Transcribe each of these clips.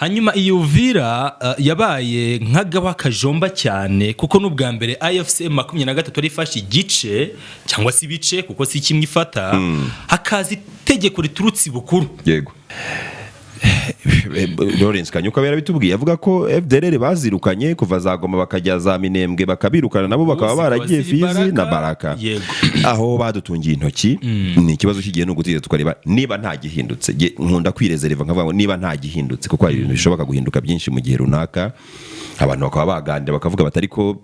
hanyuma iyo Uvira yabaye nk'agaba kajomba cyane kuko n'ubwa mbere AFC M23 arifashe igice cyangwa se ibice kuko si kimwe ifata hakazi itegeko riturutse bukuru. Yego. Lawrence Kanyuka yarabitubwiye avuga ko FDLR bazirukanye kuva za Goma bakajya za Minembwe bakabirukana nabo bakaba baragiye Fizi na Baraka. Aho badutungiye intoki ni ikibazo kigiye no gutira tukareba niba nta gihindutse. Nkunda kwirezereva nkavuga ngo niba nta gihindutse kuko hari ibintu bishoboka guhinduka byinshi mu gihe runaka abantu bakaba baganda bakavuga batari ko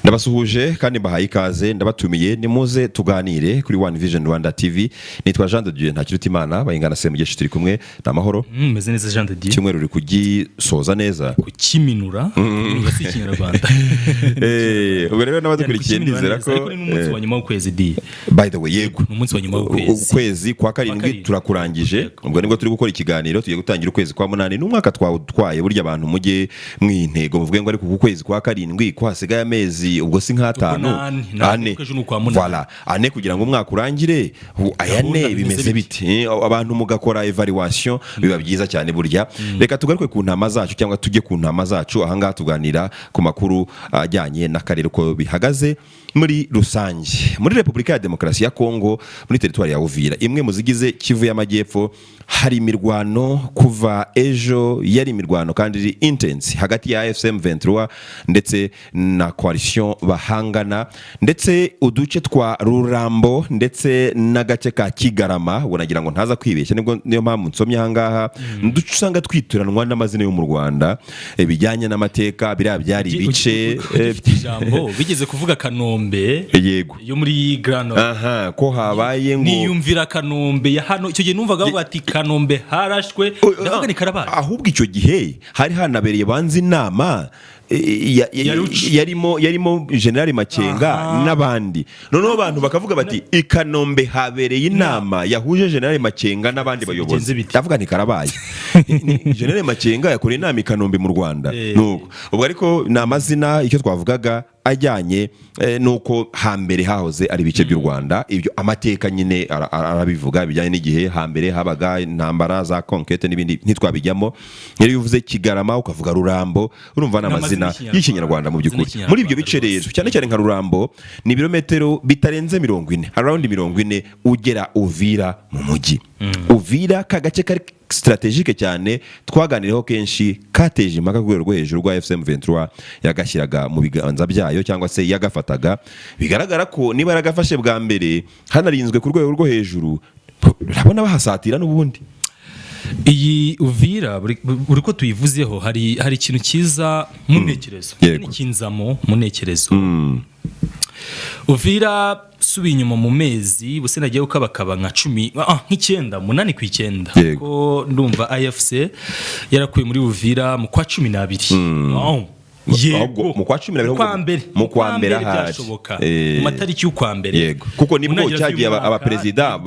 ndabasuhuje kandi bahaye ikaze ndabatumiye nimuze tuganire kuri One Vision Rwanda TV. Nitwa Jean de Dieu Ntakirutimana bayingana se mugeshe turi kumwe namahoro meze neza Jean de Dieu kimwero uri kugisoza neza kukiminura ngasi kinyarwanda ubwo rero nabadukurikiye ndizera ko umunsi wa nyuma w'ukwezi di by the way yego umunsi wa nyuma w'ukwezi kwa karindwi turakurangije ubwo nibwo turi gukora ikiganiro tugiye gutangira ukwezi kwa munani n'umwaka twawutwaye burya abantu mujye mwintego muvuge ngo ari ku kwezi kwa karindwi ko hasigaye amezi ubwo si nk'atanu ane voilà ane kugira ngo umwaka urangire ayane bimeze biti abantu mugakora evaluation biba byiza cyane burya. Reka tugaruke ku ntama zacu cyangwa tujye ku ntama zacu ahangaha tuganira ku makuru ajyanye n'akarere ko bihagaze muri rusange muri Repubulika ya Demokarasi ya Kongo muri teritwari ya Uvira imwe muzigize Kivu y'Amajyepfo hari imirwano kuva ejo yari imirwano kandi intense hagati ya AFC M23 ndetse na coalition bahangana ndetse uduce twa Rurambo ndetse n'agace ka Kigarama unagira ngo ntaza kwibeshya nibwo niyo mpamvu nsomye ahangaha ndusanga twituranwa n'amazina yo mu Rwanda bijyanye n'amateka byari ibice ijambo bigeze kuvuga Kanombe yego yo muri Grano ko habaye ngo niyumvira Kanombe ya hano icyo gihe numvaga bati Kanombe harashwe ndavuga ni Karabaye ahubwo icyo gihe hari hanabereye banzi inama yarimo General Makenga n'abandi noneho abantu bakavuga bati Ikanombe habereye inama yahuje General Makenga n'abandi bayobozi ndavuga ni Karabaye General Makenga yakoreye inama Ikanombe mu Rwanda nuko ubwo ariko ni amazina icyo twavugaga ajyanye nuko hambere hahoze ari bice by'u Rwanda ibyo amateka nyine arabivuga bijyanye n'igihe hambere habaga intambara za conquête n'ibindi ntitwabijyamo yari yuvuze Kigarama ukavuga Rurambo urumva n'amazina y'ikinyarwanda mu by'ukuri muri ibyo bice rero cyane cyane nka Rurambo ni ibirometero bitarenze 40 around 40 ugera Uvira mu mujyi Uvira kagace kari strategique cyane twaganireho kenshi kateje impaka ku rwego rwo hejuru rwa FCM 23 yagashyiraga mu biganza byayo cyangwa se yagafataga bigaragara ko niba yaragafashe bwa mbere hanarinzwe ku rwego rwo hejuru urabona bahasatira n'ubundi iyi Uvira buri ko tuyivuzeho hari ikintu kiza mu ntekerezo n'ikinzamo mu ntekerezo Uvira subi inyuma mu mezi buse nagiye ukabakaba nka 10 nk'icyenda 8 ku 9 ko ndumva AFC yarakuye muri Uvira mu kwa 12 yego mu kwa 12 mu kwa mbere byashoboka mu matariki y'ukwa mbere yego kuko nibwo cyagiye aba president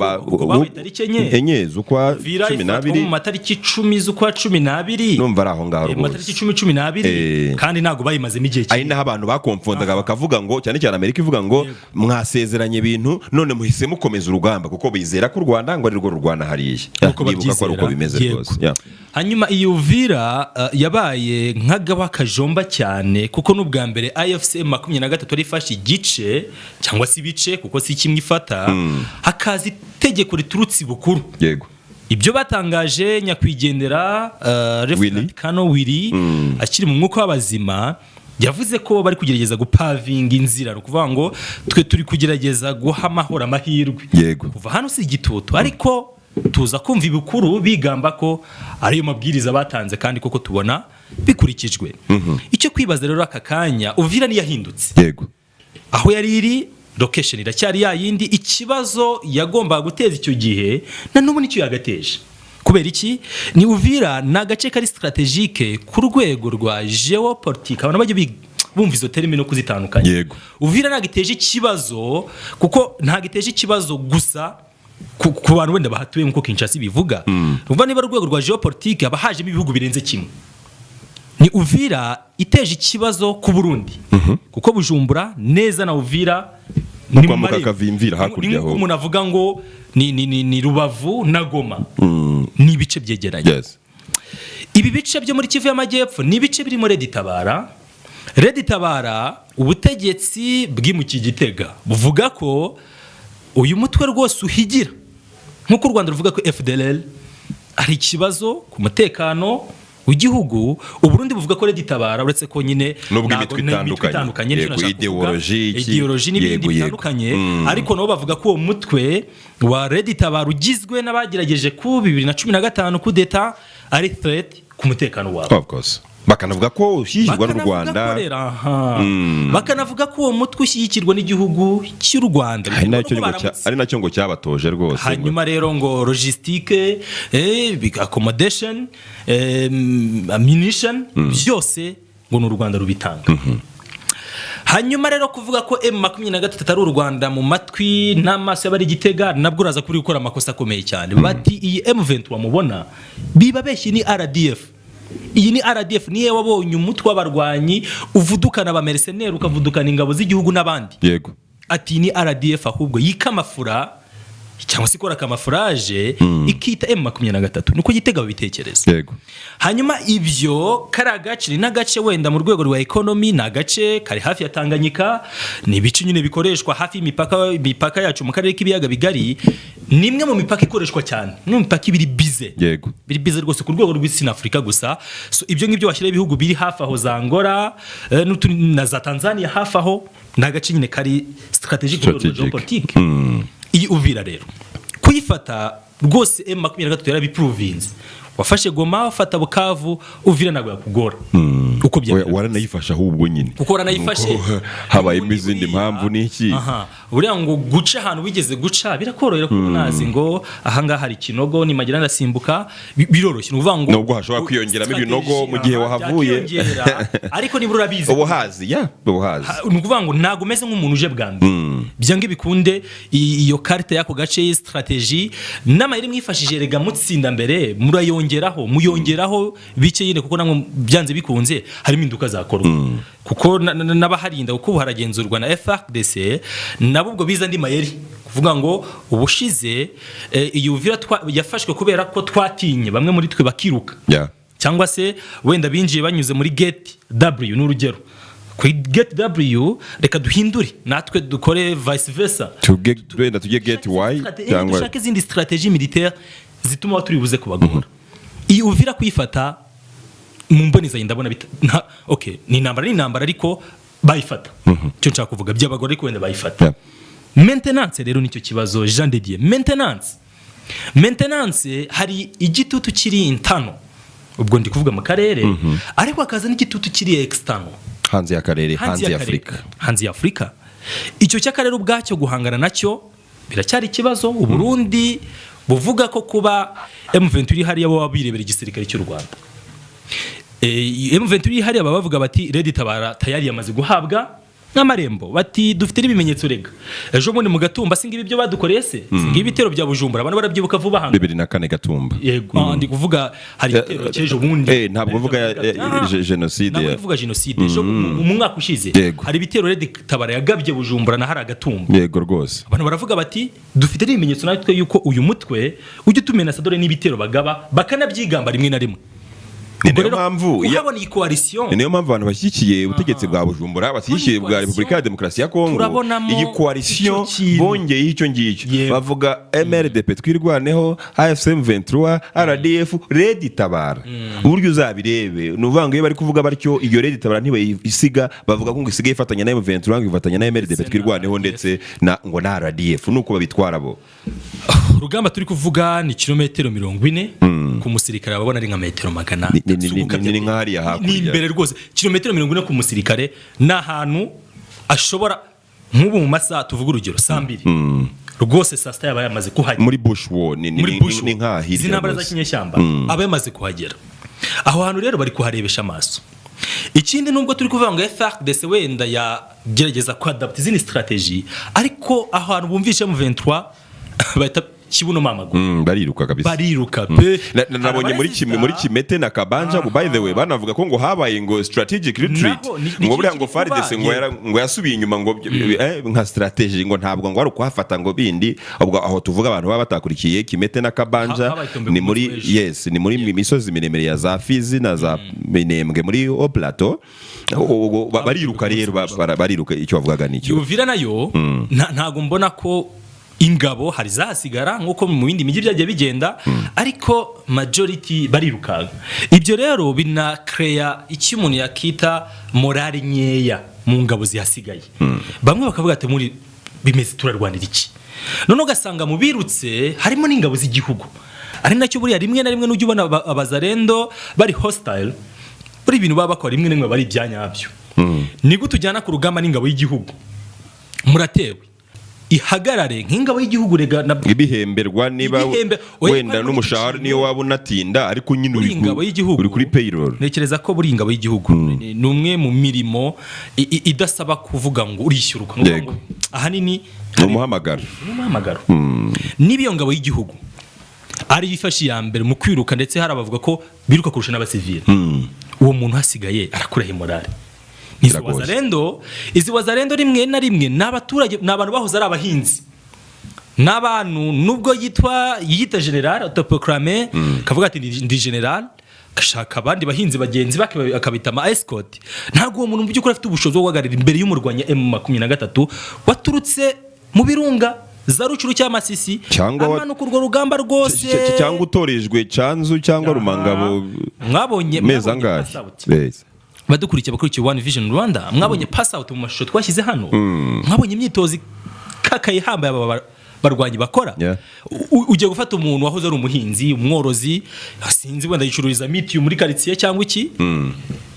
enye z'ukwa 12 mu matariki 10 z'ukwa 12 numva araho ngaho mu matariki 10 kandi nago bayimaze igihe ari naho abantu bakomfondaga bakavuga ngo cyane cyane Amerika ivuga ngo mwasezeranye ibintu none muhise mukomeza urugamba kuko bizera ko u Rwanda ngo ari rwo Rwanda hariye nibuka ko uko bimeze rwose hanyuma iyo Uvira yabaye nk'agaba kajomba cyane kuko n'ubwa mbere AFC M23 arifashe igice cyangwa se ibice kuko si kimwe ifata hakazi itegeko riturutse bukuru. Yego. Ibyo batangaje nyakwigendera Reverend Kano Willy akiri mu mwuka w'abazima yavuze ko bari kugerageza gupavinga inzira kuvuga ngo twe turi kugerageza guha amahoro amahirwe kuva hano si igitutu ariko tuza kumva ibukuru bigamba ko ariyo mabwiriza batanze kandi koko tubona bikurikijwe. Icyo kwibaza rero aka kanya Uvira ni yahindutse. Yego. Aho yari iri location iracyari yayindi ikibazo yagomba guteza icyo gihe na n'ubu nicyo yagateje. Kubera iki ni Uvira na gace kari strategique ku rwego rwa geopolitique abantu bajye bumva izo terme no kuzitandukanya. Yego. Uvira nagiteje ikibazo kuko ntagiteje ikibazo gusa ku bantu wenda bahatuye nkuko Kinshasa bivuga. Umva niba rwego rwa geopolitique abahaje mu bihugu birenze kimwe. ni Uvira iteje ikibazo ku Burundi kuko Bujumbura neza na Uvira ni mu Kavimvira hakurya ho umuntu avuga ngo ni Rubavu na Goma ni ibice byegeranye. Yes. Ibi bice byo muri Kivu y'Amajyepfo ni ibice birimo Red Tabara ubutegetsi bw'imuki Gitega buvuga ko uyu mutwe rwose uhigira nkuko u Rwanda ruvuga ko FDLR ari ikibazo ku mutekano w'igihugu. Uburundi buvuga ko Red Tabara uretse ko nyine nubwo imitwe itandukanye ideology n'ibindi bitandukanye ariko nabo bavuga ko uwo mutwe wa Red Tabara ugizwe n'abagerageje ku 2015 coup d'etat ari threat ku mutekano wabo. Of course. Bakanavuga ko ushyigirwa n'u Rwanda, bakanavuga ko uwo mutwe ushyigikirwa n'igihugu cy'u Rwanda, ari nacyo ngo cyabatoje rwose. Hanyuma rero ngo logistique, accommodation, ammunition byose ngo n'u Rwanda rubitanga. Hanyuma rero kuvuga ko M23 ari u Rwanda mu matwi n'amaso y'abari Gitega nabwo uraza kuri gukora amakosa akomeye cyane. Bati iyi M23 mubona biba beshyi ni RDF. Iyi ni RDF niye wabonye umutwe w'abarwanyi uvudukana ba mercenaires ukavudukana ingabo z'igihugu n'abandi. Yego. Ati ni RDF ahubwo yikamafura cyangwa se ikora kamafurage ikita M23 nuko Gitega babitekereza. Yego. Hanyuma ibyo karagace n'agace wenda mu rwego rwa economy na gace kari hafi ya Tanganyika ni ibice nyine bikoreshwa hafi imipaka yacu mu karere k'ibiyaga bigari, nimwe mu mipaka ikoreshwa cyane no mipaka ibiri bize. Yego. Biri bize rwose ku rwego rw'isi na Afrika gusa. So ibyo ngibyo washyira ibihugu biri hafi aho za Angola na za Tanzania hafi aho n'agace nyine kari strategic ku rwego rwa politique. Iyi Uvira rero kuyifata rwose M23 yarabiprovince. Wafashe Goma, wafata Bukavu, Uvira ntabwo yakugora. Uko byari waranayifasha ahubwo nyine. Uko waranayifashe habaye izindi mpamvu n'iki. Buriya ngo guca ahantu wigeze guca birakorohera ko unazi ngo ahangaha hari kinogo ni magira ndasimbuka biroroshye. Nuvuga ngo nubwo hashobora kwiyongeramo ibinogo mu gihe wahavuye. Ariko nibura bize. Ubuhazi ubuhazi. Nuvuga ngo ntago meze nk'umuntu uje bwa mbere. Byange bikunde iyo carte yako gace strategy n'amayiri mwifashije rega mutsinda mbere muyongeraho bike yine kuko namwe byanze bikunze harimo induka zakorwa kuko n'abaharinda kuko haragenzurwa na FARDC nabo ubwo biza ndi mayeri kuvuga ngo ubushize iyo Uvira yafashwe kubera ko twatinye bamwe muri twe bakiruka cyangwa se wenda binjiye banyuze muri gate W n'urugero kuri gate W reka duhindure natwe dukore vice versa tujye gate Y cyangwa dushaka izindi strategie militaire zituma turibuze kubagora. Iyi Uvira kuyifata mu mboneza ndabona okay ni intambara ariko bayifata cyo nshaka kuvuga by'abagore ariko wenda bayifata. Maintenance rero nicyo kibazo Jean de Dieu. Maintenance hari igitutu kiri intano ubwo ndi kuvuga mu karere ariko akaza n'igitutu kiri external hanze ya karere hanze ya Afrika. Icyo cy'akarere ubwacyo guhangana nacyo biracyari ikibazo. Uburundi buvuga ko kuba M23 hari abo babirebera igisirikare cy'u Rwanda. M23 hari aba bavuga bati Red Tabara tayari yamaze guhabwa n'amarembo bati dufite n'ibimenyetso rega. Ejo bundi mu Gatumba singibi byo badukoreye se singibi bitero bya Bujumbura abantu barabyibuka vuba hanga 2004 Gatumba. Yego ndi kuvuga hari bitero cyejo bundi ntabwo mvuga genocide ntabwo mvuga genocide ejo mu mwaka ushize hari bitero Red Tabara yagabye Bujumbura na hari Gatumba. Yego rwose abantu baravuga bati dufite n'ibimenyetso natwe yuko uyu mutwe ujye tumenasa dore n'ibitero bagaba bakanabyigamba rimwe na rimwe. Niyo mpamvu uhabona iyi coalition niyo mpamvu abantu bashyigikiye ubutegetsi bwa Bujumbura bashyigikiye bwa Repubulika ya Demokarasi ya Kongo. Iyi coalition bongeye icyo ngicyo bavuga MRDP twirwaneho, AFCM 23, RDF, Red Tabara. Uburyo uzabirebe nuvuga ngo iyo bari kuvuga batyo iyo Red Tabara ntibayisiga bavuga ko ngo isigaye ifatanya na M23 ngo ifatanya na MRDP twirwaneho ndetse na ngo na RDF nuko babitwara bo. Urugamba turi kuvuga ni kilometero 40 ku musirikare babona ari nka metero 100. Ni nkari ya hakurya. Ni imbere rwose kilometero 40 ku musirikare n'ahantu ashobora nk'ubu mu masaha tuvuga urugero 2 rwose sasta yaba yamaze kuhagera muri bush war ni nkahirya zinambara za kinyeshyamba aba yamaze kuhagera. Aho hantu rero bari kuharebesha amaso. Ikindi nubwo turi kuvuga ngo FARDC wenda yagerageza ku adapt izindi strategy ariko aho hantu bumvishe mu 23 bahita kibuno mamaguru bariruka kabisa bariruka pe nabonye muri Kimete na Kabanja by the way banavuga ko ngo habaye ngo strategic retreat ngo buriya ngo FARDC ngo yasubiye inyuma ngo nka strategy ngo ntabwo ngo ari kuhafata ngo bindi ubwo aho tuvuga abantu baba batakurikiye Kimete na Kabanja ni muri misozi miremire ya za Fizi na za Minembwe muri Plateau bariruka rero bariruka icyo bavugaga n'icyo Uvira nayo ntago mbona ko ingabo hari zahasigara nk'uko mu bindi mijyi byagiye bigenda ariko majority barirukaga ibyo rero binakreya icyo umuntu yakita morale nyeya mu ngabo zihasigaye bamwe bakavuga ati muri bimeze turarwanira iki none ugasanga mu birutse harimo n'ingabo z'igihugu ari nacyo buriya rimwe na rimwe n'ujya ubona abazarendo bari hostile buri ibintu baba bakora rimwe n'imwe bari ibyanyabyo ni gute ujyana ku rugamba n'ingabo y'igihugu muratewe ihagarare nk'ingabo y'igihugu rega ibihemberwa niba wenda n'umushahara niyo waba unatinda ariko nyine uri kuri payroll nekereza ko buri ingabo y'igihugu ni umwe mu mirimo idasaba kuvuga ngo urishyuruka ngo ahanini umuhamagaro nibiyo ngabo y'igihugu ari yifashi ya mbere mu kwiruka ndetse harabavuga ko biruka kurusha n'abasivile uwo muntu hasigaye arakurahe morale izi wazarendo rimwe na rimwe n'abaturage n'abantu bahoze ari abahinzi n'abantu nubwo yita general autoproclamé kavuga ati ndi general kashaka abandi bahinzi bagenzi bakabita ama escort ntago uwo muntu mu by'ukuri afite ubushobozi bwo guhagarara imbere y'umurwanya M23 waturutse mu birunga za Rucuru cyangwa Masisi amanuka urwo rugamba rwose cyangwa utorejwe Canzu cyangwa Rumangabo mwabonye mezangaye badukurikiye bakurikiye One Vision Rwanda mwabonye pass out mu mashusho twashyize hano mwabonye imyitozo kakaye hambaye barwanyi bakora ugiye gufata umuntu wahoze ari umuhinzi umworozi asinzi wenda yicururiza miti muri quartier cyangwa iki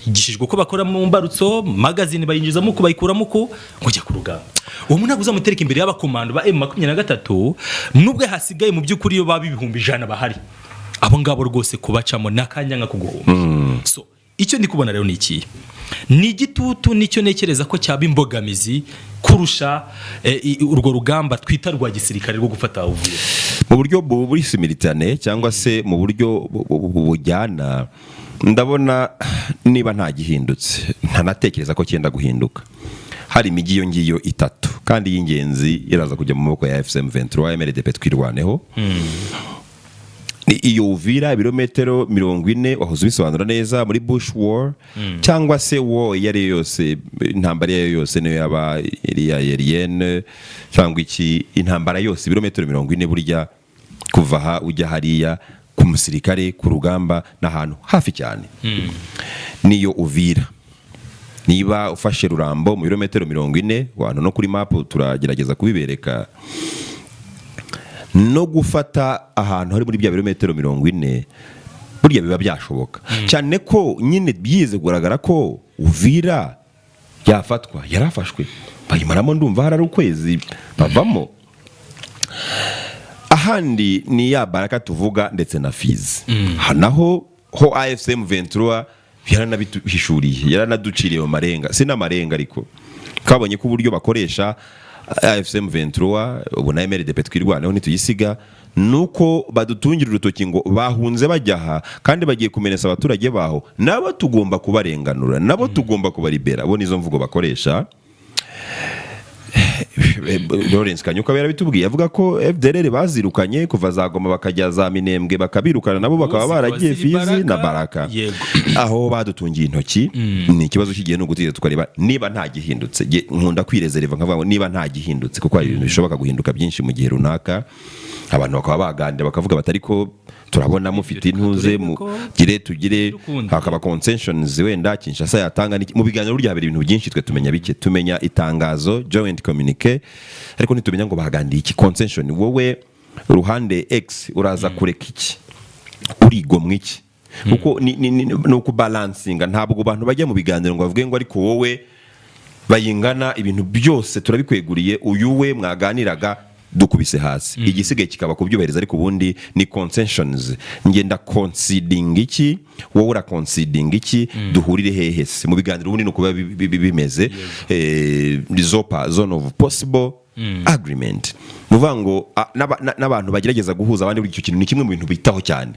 igishijwe ko bakora mu mbarutso magazine bayinjizamo ko bayikuramo ko kujya ku rugamba uwo muntu aguza mutereka imbere y'abakomando ba M23 nubwo hasigaye mu by'ukuri yo baba ibihumbi 100 bahari abo ngabo rwose kubacamo nakanyanga kuguhumba so icyo ndi kubona rero ni iki ni igitutu nicyo nekereza ko cyaba imbogamizi kurusha urwo rugamba twita rwa gisirikare rwo gufata Uvira mu buryo buri similitane cyangwa se mu buryo bujyana ndabona niba nta gihindutse ntanatekereza ko cyenda guhinduka hari imijyi yo ngiyo 3 kandi y'ingenzi iraza kujya mu maboko ya FCM 23 MRDP twirwaneho iyo Uvira ibirometero 40 wahoze bisobanura neza muri bush war cyangwa se war yari yose intambara yose niyo yaba aerienne cyangwa iki intambara yose ibirometero 40 burya kuva aha ujya hariya ku musirikare ku rugamba n'ahantu hafi cyane niyo Uvira niba ufashe Rurambo mu birometero 40 wantu no kuri map turagerageza kubibereka no gufata ahantu hari muri bya birometero 40 burya biba byashoboka cyane ko nyine byize kugaragara ko Uvira yafatwa yarafashwe bayimaramo ndumva hari ukwezi bavamo ahandi ni ya Baraka tuvuga ndetse na Fizi hanaho ho AFCM 23 yaranabihishuriye yaranaduciriye mu marenga sinamarenga ariko kabonye ko uburyo bakoresha AFCM 23 ubu na MRDP twirwaneho nituyisiga nuko badutungira urutoki ngo bahunze bajyaha kandi bagiye kumenesa abaturage baho nabo tugomba kubarenganura nabo tugomba kubaribera bo nizo mvugo bakoresha Lawrence Kanyuka yarabitubwiye avuga ko FDLR bazirukanye kuva zagoma bakajya za Minembwe bakabirukana nabo bakaba baragiye Fizi na Baraka aho badutungiye intoki ni ikibazo kigiye no gutiza tukareba niba nta gihindutse nkunda kwirezereva nkavuga ngo niba nta gihindutse kuko hari ibintu bishoboka guhinduka byinshi mu gihe runaka abantu bakaba bagande bakavuga batari ko turabona mufite intuze mu tugire hakaba concessions wenda Kinshasa yatanga mu biganiro burya habera ibintu byinshi twe tumenya bike tumenya itangazo joint communique ariko nitumenya ngo bagandiye iki concession wowe ruhande X uraza kureka iki urigomwe iki kuko no ku balancinga ntabwo abantu bajya mu biganiro ngo bavuge ngo ariko wowe bayingana ibintu byose turabikweguriye uyu we mwaganiraga dukubise hasi igisigaye kikaba kubyubahiriza ariko ubundi ni concessions ngenda conceding iki wowe ura conceding iki duhurire hehe se mu biganiro ubundi no kuba bimeze zone of possible agreement muvuga ngo n'abantu bagerageza guhuza abandi, buri icyo kintu ni kimwe mu bintu bitaho cyane.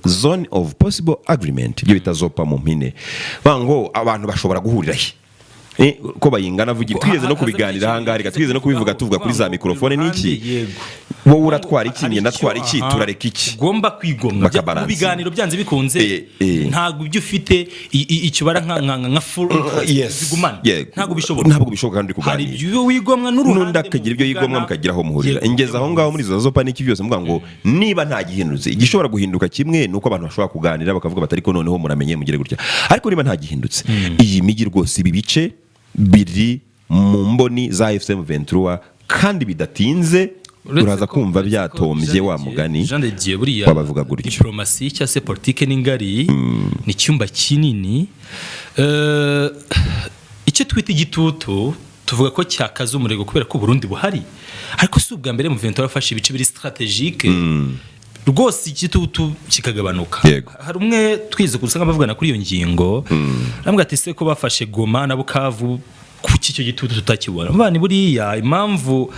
Zone of possible agreement, ibyo bitazopa mu mpine, muvuga ngo abantu bashobora guhurira he ko bayingana vugira. Twigeze no kubiganira ahangaha, twigeze no kubivuga tuvuga kuri za mikrofone n'iki, wowe uratwara iki njye ndatwara iki, turareka iki, ugomba kwigomwa mu biganiro byanze bikunze. Ntabwo ibyo ufite icyo bara nka full zigumana, ntabwo bishoboka kandi kuganira. Hari ibyo wigomwa n'uruhande akagira ibyo yigomwa mukagiraho muhurira. Ingeza aho ngaho muri zo zopa n'iki byose muvuga ngo niba nta gihindutse, igishobora guhinduka kimwe nuko abantu bashobora kuganira bakavuga batari ko noneho muramenye mugire gutya. Ariko niba nta gihindutse, iyi migi rwose ibi bice biri mu mboni za AFC M23 kandi bidatinze uraza kumva byatombye wa mugani wabavuga gutyo. Diplomasi cyangwa se politike n'ingari ni cyumba kinini. Icyo twita igitutu tuvuga ko cyakaza umurego kubera ko Burundi buhari, ariko si ubwa mbere M23 yafashe ibice biri strategique rwose igitutu kikagabanuka. Hari umwe twize kurusanga bavugana kuri iyo ngingo, nambwa ati se ko bafashe Goma na Bukavu kuki icyo gitutu tutakibona. Bani buriya impamvu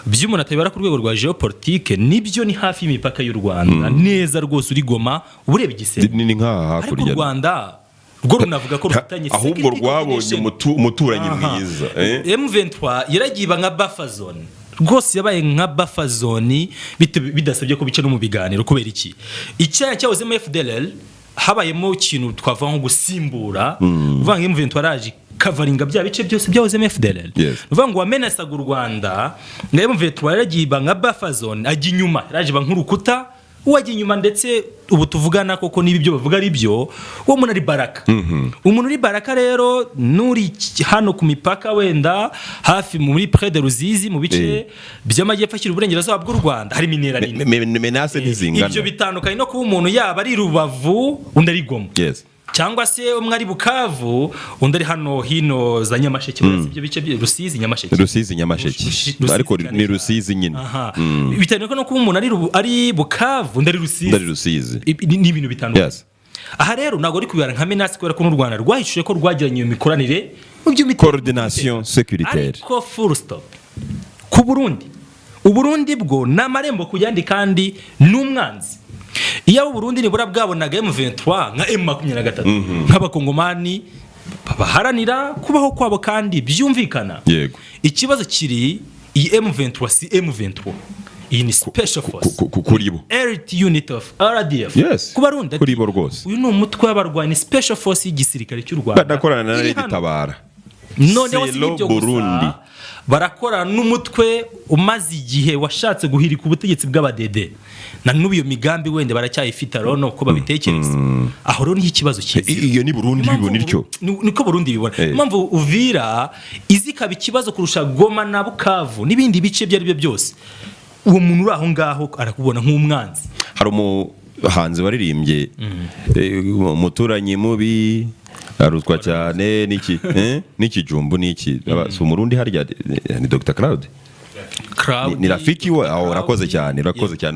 by'umuntu atabara ku rwego rwa geopolitique nibyo ni hafi y'imipaka y'u Rwanda neza rwose, uri Goma ureba igisenge ni nkaha hakurya. U Rwanda rwo runavuga ko rufitanye ahubwo rwabonye umuturanyi mwiza. M23 yaragiba nka buffer zone rwose, yabaye nka buffer zone bidasabye ko bice no mu biganiro. Kubera iki icyaha cyahoze mu FDLR habayemo ikintu twavuga nko gusimbura, uvuga ngo M23 araje kavaringa bya bice byose byahoze mu FDLR, uvuga ngo wamenasaga u Rwanda ngo M23 yaragiba nka buffer zone, ajya inyuma yaraje ba nk'urukuta wajya inyuma. Ndetse ubu tuvugana koko niba ibyo bavuga ari byo, uwo muntu ari Baraka. Umuntu uri Baraka rero nuri hano ku mipaka wenda hafi muri près de Ruzizi mu bice by'amajyepfo akiri uburengerazuba bw'u Rwanda hari minerali menace ntizingana. Ibyo bitandukanye no kuba umuntu yaba ari Rubavu undi ari Goma, cyangwa se umwe ari Bukavu undi ari hano hino za Nyamasheke. Ibyo bice Rusizi Nyamasheke ariko ni Rusizi nyine. Bitandukanye no kuba umuntu ari Bukavu undi ari Rusizi. Ni ibintu bitandukanye. Aha rero ntabwo ari kubera nka menace kubera ko n'u Rwanda rwahishuje ko rwagiranye iyo mikoranire mu coordination sécuritaire. Ariko full stop ku Burundi, Uburundi bwo n'amarembo kujyandi kandi n'umwanzi. Iyo Burundi nibura bwabonaga M23 nka M23 nk'abakongomani baharanira kubaho kwabo kandi byumvikana. Ikibazo kiri iyi M23 si M23, iyi ni special force kuri bo, elite unit of RDF ku Barundi kuri bo rwose. Uyu ni umutwe w'abarwanyi special force y'igisirikare cy'u Rwanda badakorana na Gitabara. None wasibyo Burundi barakorana n'umutwe umaze igihe washatse guhirika ubutegetsi bw'abadede, na n'ubu iyo migambi wende baracyayifita rono ko babitekereza. Aho rero ni ikibazo cyiza. Iyo ni Burundi bibona ityo, niko Burundi bibona. Impamvu Uvira izikaba ikibazo kurusha Goma na Bukavu n'ibindi bice byari byo byose, uwo muntu uri aho ngaho arakubona nk'umwanzi. Hari umuhanzi waririmbye umuturanyi mubi arutwa cyane niki jumbu niki si umurundi harya ni Dr. Claude ni Rafiki we aho urakoze cyane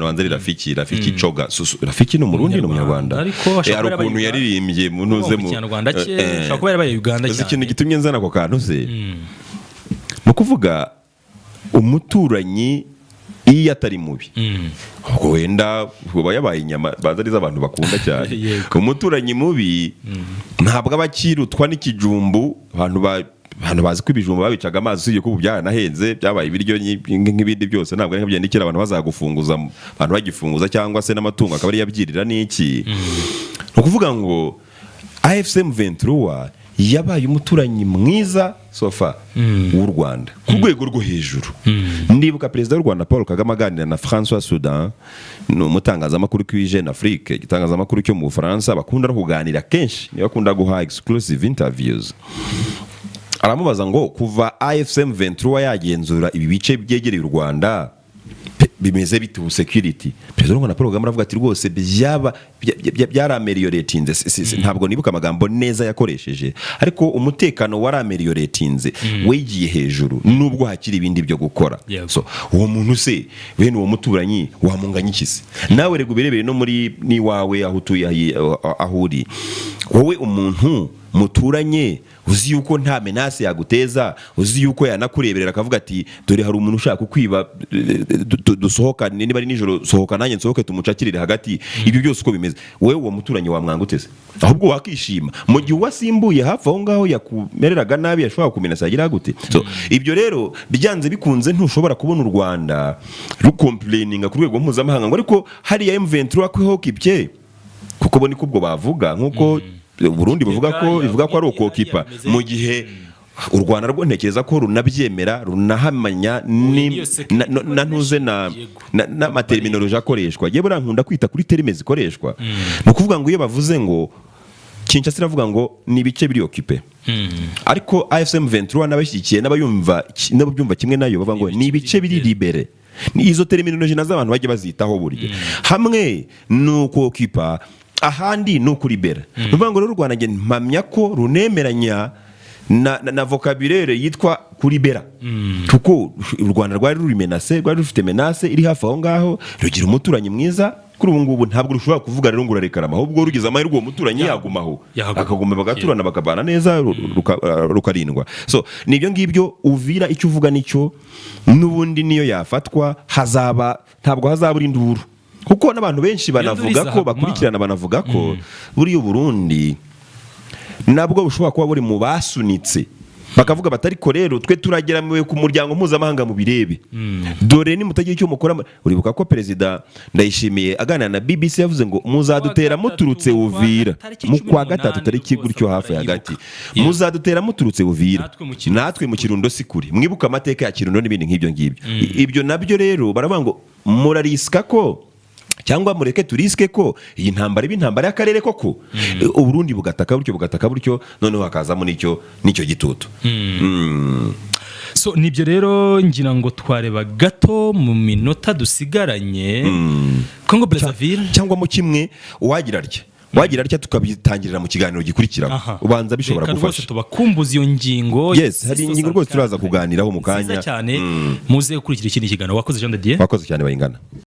wanze ari Rafiki Coga Rafiki no murundi no munyarwanda ari ukuntu yaririmbye munuze mu Kinyarwanda cye shaka bari Uganda cyane. Ikintu gitumye nzana ko kantu se mu kuvuga umuturanyi iyo atari mubi ubwo wenda uba yabaye inyama bazariza abantu bakunda cyane. Umuturanyi mubi ntabwo abakirutwa n'ikijumbu. Abantu bazi ko ibijumbu babicaga amazi usibye ko byaranahenze byabaye ibiryo nk'ibindi byose. Ntabwo ari nk'abyandikira abantu bazagufunguza, abantu bagifunguza cyangwa se n'amatungo akaba ari yabyirira n'iki. Ni ukuvuga ngo AFC M23 yabaye umuturanyi mwiza sofa w'u Rwanda ku rwego rwo hejuru. Ndibuka perezida w'u Rwanda Paul Kagame aganira na François Soudan, no mutangazamakuru kw'Jeune Afrique, igitangazamakuru cyo mu Bufaransa bakunda no kuganira kenshi, niba bakunda guha exclusive interviews. Aramubaza ngo kuva AFC M23 yagenzura ibi bice byegereye u Rwanda bimeze bite ubu security. Perezida w'u Rwanda Paul Kagame aravuga ati rwose byaramelioratinze. Ntabwo nibuka amagambo neza yakoresheje, ariko umutekano waramelioratinze wegiye hejuru nubwo hakiri ibindi byo gukora. So uwo muntu se bene uwo muturanyi wamunganya ikisi nawe rego birebere no muri ni wawe aho utuye aho uri wowe umuntu muturanye uzi yuko nta menace yaguteza, uzi yuko yanakureberera akavuga ati dore hari umuntu ushaka kukwiba, dusohoka niba ari nijoro sohoka nanjye nsohoke tumucakirire hagati. Ibyo byose uko bimeze, wewe uwo muturanye wamwanga uteze, ahubwo wakishima mu gihe wasimbuye hafi aho ngaho yakumereraga nabi, yashobora kumenasa yagira gute. So ibyo rero byanze bikunze ntushobora kubona u Rwanda rukomplaininga ku rwego mpuzamahanga ngo ariko hariya M23 kwihokipye, kuko bo niko ubwo bavuga nkuko Burundi bivuga ko ari ukokipa, mu gihe u Rwanda rwo ntekereza ko runabyemera runahamanya na ntuze na materiminoloji akoreshwa. Yewe burankunda kwita kuri terime zikoreshwa, no kuvuga ngo iyo bavuze ngo Kinshasa iravuga ngo ni ibice biri okipe, ariko AFC M23 n'abashyigikiye n'abayumva kimwe nayo bavuga ngo ni ibice biri libere. Ni izo terminoloji nazo abantu bajye bazitaho burya, hamwe nuko okipa ahandi nuko libera. Nuvuga ngo rero u Rwanda nge mpamya ko runemeranya na vocabulaire yitwa kuribera, kuko u Rwanda rwari ruri menace, rwari rufite menace iri hafi aho ngaho, rugira umuturanyi mwiza. Kuri ubu ngubu ntabwo rushobora kuvuga rero ngo urarekarama, ahubwo rugize amahirwe uwo muturanyi yagumaho akaguma bagaturana bakabana neza rukarindwa. So nibyo ngibyo Uvira icyo uvuga nicyo, n'ubundi niyo yafatwa ntabwo hazabura induru, kuko n'abantu benshi banavuga ko bakurikirana, banavuga ko buriya Burundi nabwo bushobora kuba buri mu basunitse, bakavuga batari ko rero twe turageramiwe ku muryango mpuzamahanga mu birebe. Dore ni mutagira icyo mukora. Uribuka ko Perezida Ndayishimiye aganira na BBC yavuze ngo muzadutera muturutse Uvira mu kwa gatatu tariki gutyo hafi hagati, muzadutera muturutse Uvira natwe mu Kirundo sikuri. Mwibuka amateka ya Kirundo n'ibindi nk'ibyo ngibyo. Ibyo nabyo rero baravuga ngo murariska ko cyangwa mureke turiske ko iyi ntambara y'intambara y'akarere koko Uburundi bugataka buryo noneho hakazamo nicyo gitutu. So nibyo rero ngira ngo twareba gato mu minota dusigaranye Congo Brazzaville cyangwa mu kimwe wagira atya tukabitangirira mu kiganiro gikurikira, ubanza bishobora gufasha. Tubakumbuza iyo ngingo. Yes, hari ingingo rwose turaza kuganiraho mu kanya cyane. Muze gukurikira ikindi kiganiro. Wakoze Jean de Dieu. Wakoze cyane Bayingana.